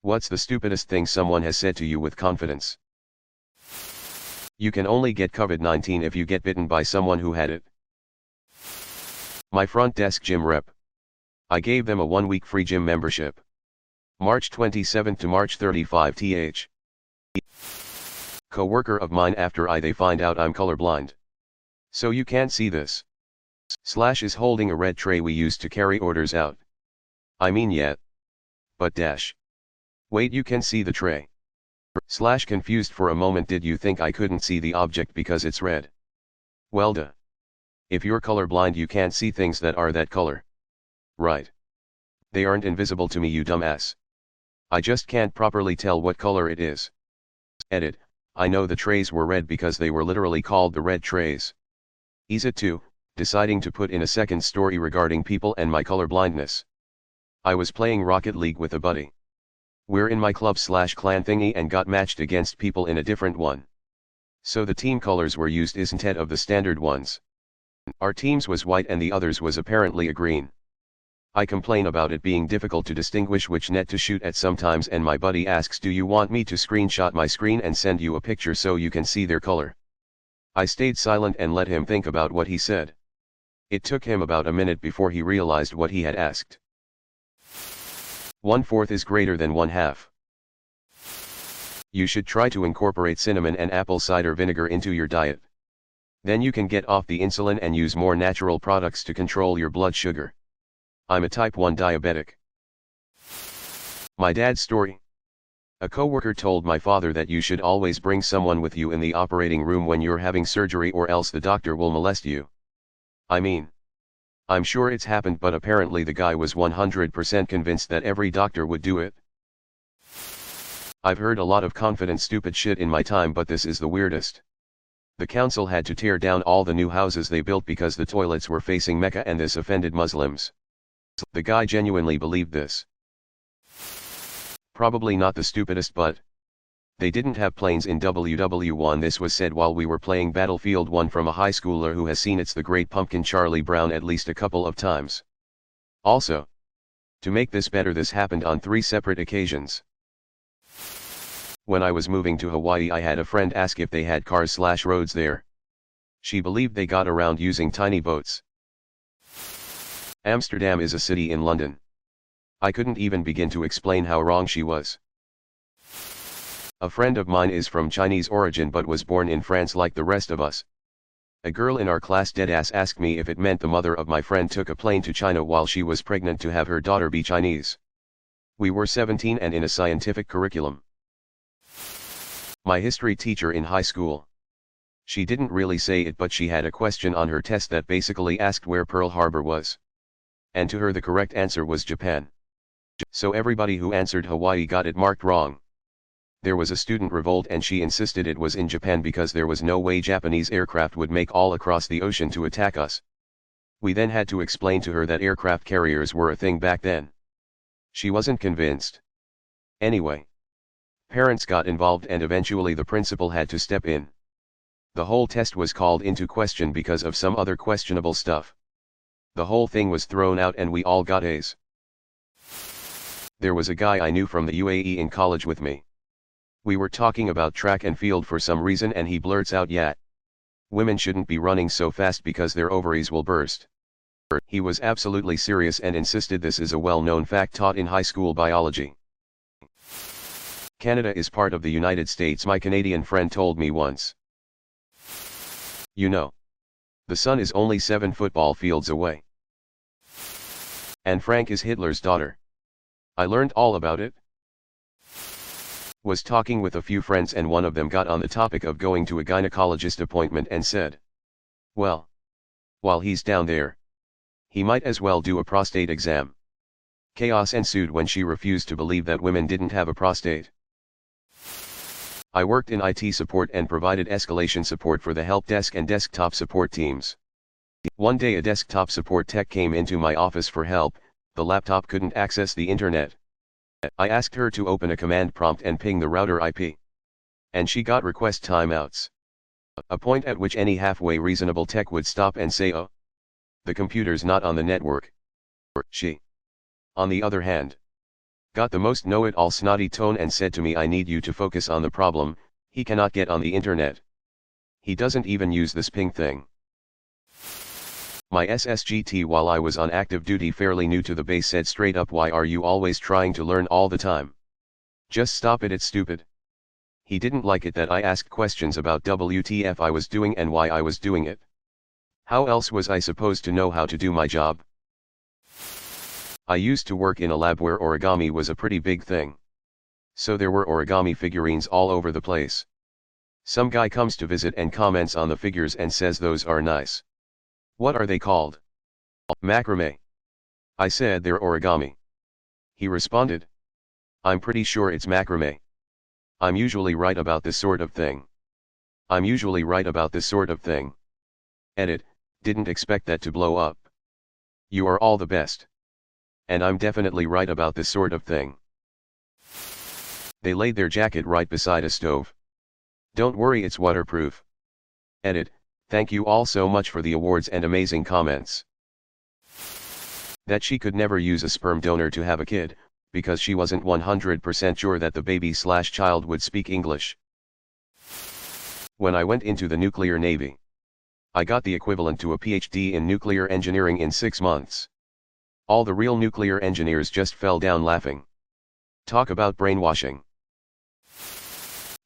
What's the stupidest thing someone has said to you with confidence? You can only get COVID-19 if you get bitten by someone who had it. My front desk gym rep. I gave them a 1-week free gym membership. March 27 to March 35 th. Co-worker of mine after they find out I'm colorblind. So you can't see this. Slash is holding a red tray we used to carry orders out. I mean yet. But dash. Wait, you can see the tray. Slash confused for a moment, did you think I couldn't see the object because it's red? Well duh. If you're colorblind you can't see things that are that color. Right. They aren't invisible to me, you dumbass. I just can't properly tell what color it is. Edit. I know the trays were red because they were literally called the red trays. Ease it too, deciding to put in a second story regarding people and my colorblindness. I was playing Rocket League with a buddy. We're in my club/clan thingy and got matched against people in a different one. So the team colors were used instead of the standard ones. Our team's was white and the others was apparently a green. I complain about it being difficult to distinguish which net to shoot at sometimes, and my buddy asks, do you want me to screenshot my screen and send you a picture so you can see their color? I stayed silent and let him think about what he said. It took him about a minute before he realized what he had asked. 1/4 is greater than 1/2. You should try to incorporate cinnamon and apple cider vinegar into your diet. Then you can get off the insulin and use more natural products to control your blood sugar. I'm a type 1 diabetic. My dad's story. A coworker told my father that you should always bring someone with you in the operating room when you're having surgery or else the doctor will molest you. I mean, I'm sure it's happened, but apparently the guy was 100% convinced that every doctor would do it. I've heard a lot of confident stupid shit in my time, but this is the weirdest. The council had to tear down all the new houses they built because the toilets were facing Mecca and this offended Muslims. The guy genuinely believed this. Probably not the stupidest, but they didn't have planes in WW1. This was said while we were playing Battlefield 1 from a high schooler who has seen It's the Great Pumpkin Charlie Brown at least a couple of times. Also, to make this better, this happened on 3 separate occasions. When I was moving to Hawaii, I had a friend ask if they had cars/roads there. She believed they got around using tiny boats. Amsterdam is a city in London. I couldn't even begin to explain how wrong she was. A friend of mine is from Chinese origin but was born in France like the rest of us. A girl in our class deadass asked me if it meant the mother of my friend took a plane to China while she was pregnant to have her daughter be Chinese. We were 17 and in a scientific curriculum. My history teacher in high school. She didn't really say it, but she had a question on her test that basically asked where Pearl Harbor was. And to her the correct answer was Japan. So everybody who answered Hawaii got it marked wrong. There was a student revolt and she insisted it was in Japan because there was no way Japanese aircraft would make all across the ocean to attack us. We then had to explain to her that aircraft carriers were a thing back then. She wasn't convinced. Anyway, parents got involved and eventually the principal had to step in. The whole test was called into question because of some other questionable stuff. The whole thing was thrown out and we all got A's. There was a guy I knew from the UAE in college with me. We were talking about track and field for some reason and he blurts out, "Yeah, women shouldn't be running so fast because their ovaries will burst." He was absolutely serious and insisted this is a well-known fact taught in high school biology. Canada is part of the United States, my Canadian friend told me once. You know, the sun is only 7 football fields away. And Frank is Hitler's daughter. I learned all about it. Was talking with a few friends and one of them got on the topic of going to a gynecologist appointment and said, well, while he's down there, he might as well do a prostate exam. Chaos ensued when she refused to believe that women didn't have a prostate. I worked in IT support and provided escalation support for the help desk and desktop support teams. One day a desktop support tech came into my office for help. The laptop couldn't access the internet. I asked her to open a command prompt and ping the router IP. And she got request timeouts. A point at which any halfway reasonable tech would stop and say, "Oh, the computer's not on the network." She, on the other hand, Got the most know-it-all snotty tone and said to me, I need you to focus on the problem. He cannot get on the internet. He doesn't even use this ping thing. My SSGT while I was on active duty, fairly new to the base, said straight up, why are you always trying to learn all the time? Just stop it, it's stupid. He didn't like it that I asked questions about WTF I was doing and why I was doing it. How else was I supposed to know how to do my job? I used to work in a lab where origami was a pretty big thing. So there were origami figurines all over the place. Some guy comes to visit and comments on the figures and says those are nice. What are they called? Macrame. I said they're origami. He responded, I'm pretty sure it's macrame. I'm usually right about this sort of thing. I'm usually right about this sort of thing. Edit, didn't expect that to blow up. You are all the best. And I'm definitely right about this sort of thing. They laid their jacket right beside a stove. Don't worry, it's waterproof. Edit, thank you all so much for the awards and amazing comments. That she could never use a sperm donor to have a kid, because she wasn't 100% sure that the baby/child would speak English. When I went into the nuclear navy, I got the equivalent to a PhD in nuclear engineering in 6 months. All the real nuclear engineers just fell down laughing. Talk about brainwashing.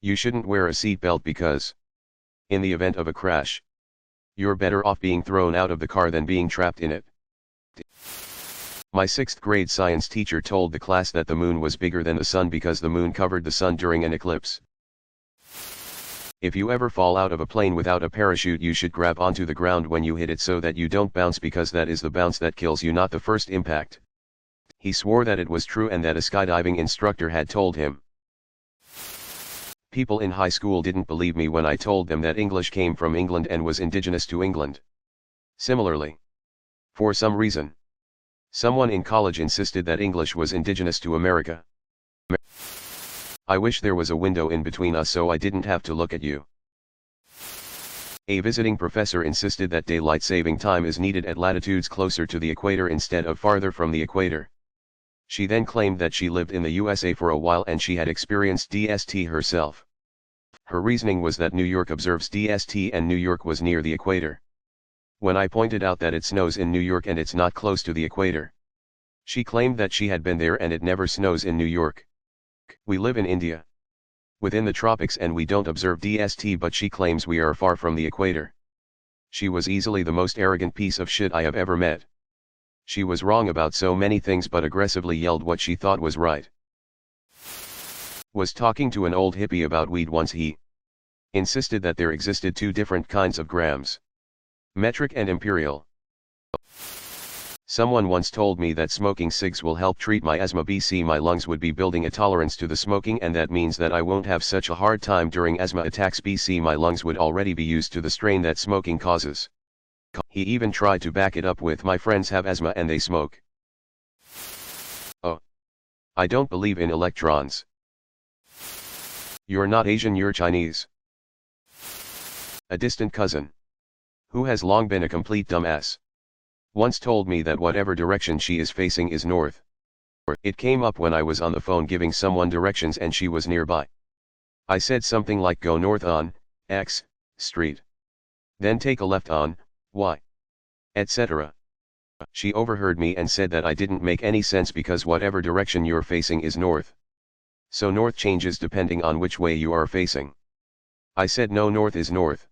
You shouldn't wear a seatbelt because, in the event of a crash, you're better off being thrown out of the car than being trapped in it. My 6th grade science teacher told the class that the moon was bigger than the sun because the moon covered the sun during an eclipse. If you ever fall out of a plane without a parachute, you should grab onto the ground when you hit it so that you don't bounce, because that is the bounce that kills you, not the first impact. He swore that it was true and that a skydiving instructor had told him. People in high school didn't believe me when I told them that English came from England and was indigenous to England. Similarly, for some reason, someone in college insisted that English was indigenous to America. I wish there was a window in between us so I didn't have to look at you. A visiting professor insisted that daylight saving time is needed at latitudes closer to the equator instead of farther from the equator. She then claimed that she lived in the USA for a while and she had experienced DST herself. Her reasoning was that New York observes DST and New York was near the equator. When I pointed out that it snows in New York and it's not close to the equator, she claimed that she had been there and it never snows in New York. We live in India, within the tropics, and we don't observe DST, but she claims we are far from the equator. She was easily the most arrogant piece of shit I have ever met. She was wrong about so many things but aggressively yelled what she thought was right. Was talking to an old hippie about weed once. He insisted that there existed 2 different kinds of grams, metric and imperial. Someone once told me that smoking cigs will help treat my asthma. My lungs would be building a tolerance to the smoking, and that means that I won't have such a hard time during asthma attacks. My lungs would already be used to the strain that smoking causes. He even tried to back it up with, my friends have asthma and they smoke. Oh. I don't believe in electrons. You're not Asian, you're Chinese. A distant cousin, who has long been a complete dumbass, once told me that whatever direction she is facing is north. It came up when I was on the phone giving someone directions and she was nearby. I said something like go north on X street. Then take a left on Y, etc. She overheard me and said that I didn't make any sense because whatever direction you're facing is north. So north changes depending on which way you are facing. I said no, north is north.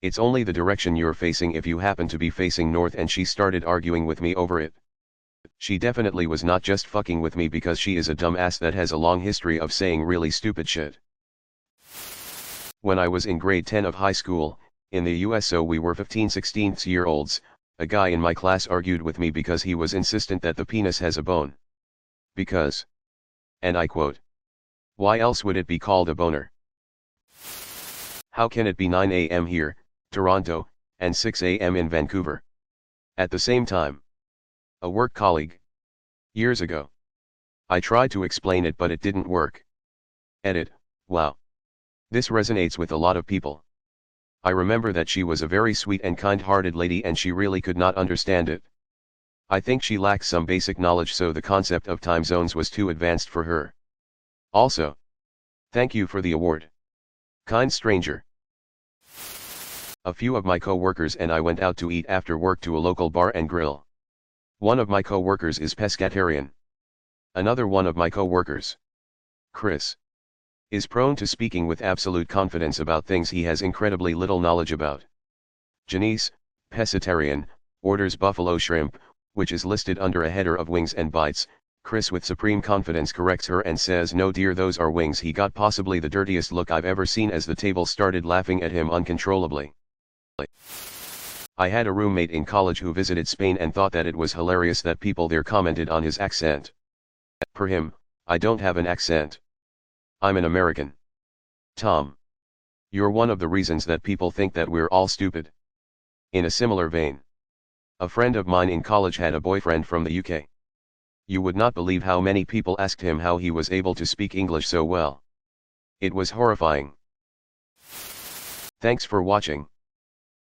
It's only the direction you're facing if you happen to be facing north, and she started arguing with me over it. She definitely was not just fucking with me because she is a dumbass that has a long history of saying really stupid shit. When I was in grade 10 of high school, in the US, so we were 15-16-year-olds, a guy in my class argued with me because he was insistent that the penis has a bone. Because, and I quote, why else would it be called a boner? How can it be 9 a.m. here, Toronto, and 6 a.m. in Vancouver at the same time? A work colleague. Years ago. I tried to explain it but it didn't work. Edit, wow. This resonates with a lot of people. I remember that she was a very sweet and kind-hearted lady and she really could not understand it. I think she lacked some basic knowledge, so the concept of time zones was too advanced for her. Also, thank you for the award. Kind stranger. A few of my co-workers and I went out to eat after work to a local bar and grill. One of my co-workers is pescatarian. Another one of my co-workers, Chris, is prone to speaking with absolute confidence about things he has incredibly little knowledge about. Janice, pescatarian, orders buffalo shrimp, which is listed under a header of wings and bites. Chris with supreme confidence corrects her and says, "No dear, those are wings." He got possibly the dirtiest look I've ever seen as the table started laughing at him uncontrollably. I had a roommate in college who visited Spain and thought that it was hilarious that people there commented on his accent. Per him, I don't have an accent. I'm an American. Tom. You're one of the reasons that people think that we're all stupid. In a similar vein, a friend of mine in college had a boyfriend from the UK. You would not believe how many people asked him how he was able to speak English so well. It was horrifying. Thanks for watching.